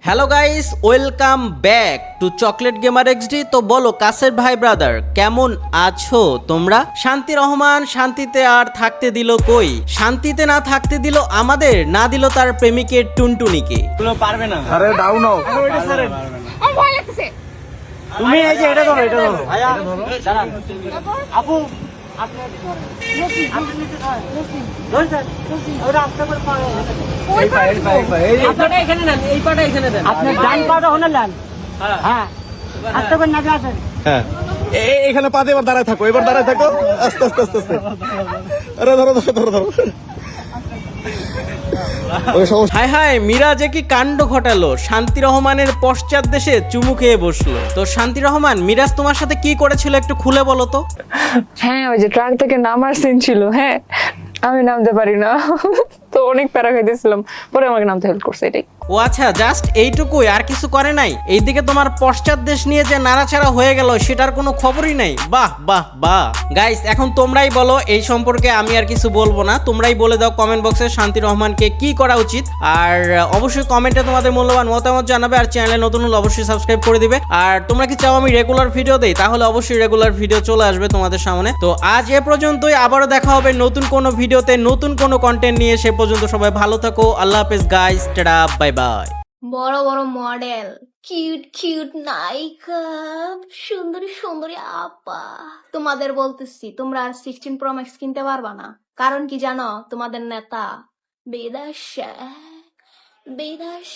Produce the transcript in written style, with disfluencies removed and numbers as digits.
Hello guys, welcome back to chocolate gamer XD. তো বলো কাসের ভাই ব্রাদার, কেমন আছো তোমরা? শান্তি রহমান শান্তিতে আর থাকতে দিল কই? শান্তিতে না থাকতে দিল আমাদের, না দিল তার প্রেমিকের টুনটুনিকে। পারবে না। আরে ডাউন হও। আমার ভয় লাগতেছে। তুমি এই যে এটা ধরো, এটা ধরো। ভাইয়া দাঁড়ান। আপু আপনি ধরেন। ওই পারে আপনারা এখানে নেন, এই পাটা এখানে দেন। আপনার ডান পাটা হলে নেন। হ্যাঁ আস্তে করে নামে আসেন। হ্যাঁ এখানে পাতে এবার দাঁড়ায় থাকো, এবার দাঁড়ায় থাকো। আস্তে আস্তে আস্তে আস্তে। আরে ধরো ধরো ধরো ধরো। ওই সমস্যা। হায় হায়, মীরা যে কি কাণ্ড ঘটালো, শান্তি রহমানের পশ্চাৎ দেশে চুমু খেয়ে বসলো। তো শান্তি রহমান, মিরাজ তোমার সাথে কি করেছিল একটু খুলে বলো তো। হ্যাঁ, ওই যে ট্রাক থেকে নামার সিন ছিল। হ্যাঁ, আমি নামতে পারি না, তো অনেক প্যারা খাইতেছিলাম, পরে আমাকে নামতে হেল্প করছে, এটাই। ও আচ্ছা, জাস্ট এইটুকুই, আর কিছু করে নাই? এইদিকে তোমার পশ্চাৎ দেশ নিয়ে যে নাড়াচাড়া হয়ে গেল সেটার কোনো খবরই নাই। বাহ বাহ বাহ। গাইস, এখন তোমরাই বলো, এই সম্পর্কে আমি আর কিছু বলবো না, তোমরাই বলে দাও কমেন্ট বক্সে শান্তি রহমানকে কি করা উচিত। আর অবশ্যই কমেন্টে তোমাদের মূল্যবান মতামত জানাবে, আর চ্যানেলে নতুন হলে অবশ্যই সাবস্ক্রাইব করে দিবে। আর তোমরা কি চাও আমি রেগুলার ভিডিও দেই? তাহলে অবশ্যই রেগুলার ভিডিও চলে আসবে তোমাদের সামনে। তো আজ এ পর্যন্তই, আবারও দেখা হবে নতুন কোনো ভিডিওতে নতুন কোনো কন্টেন্ট নিয়ে। সে পর্যন্ত সবাই ভালো থাকো, আল্লাহ হাফেজ গাইস, টাটা, বাই বাই। বড় বড় মডেল, কিউট কিউট নায়িকা, সুন্দরী সুন্দরী আপা, তোমাদের বলতেছি তোমরা আর 16 প্রো ম্যাক্স কিনতে পারবা না। কারণ কি জানো? তোমাদের নেতা বিদেশ বিদেশ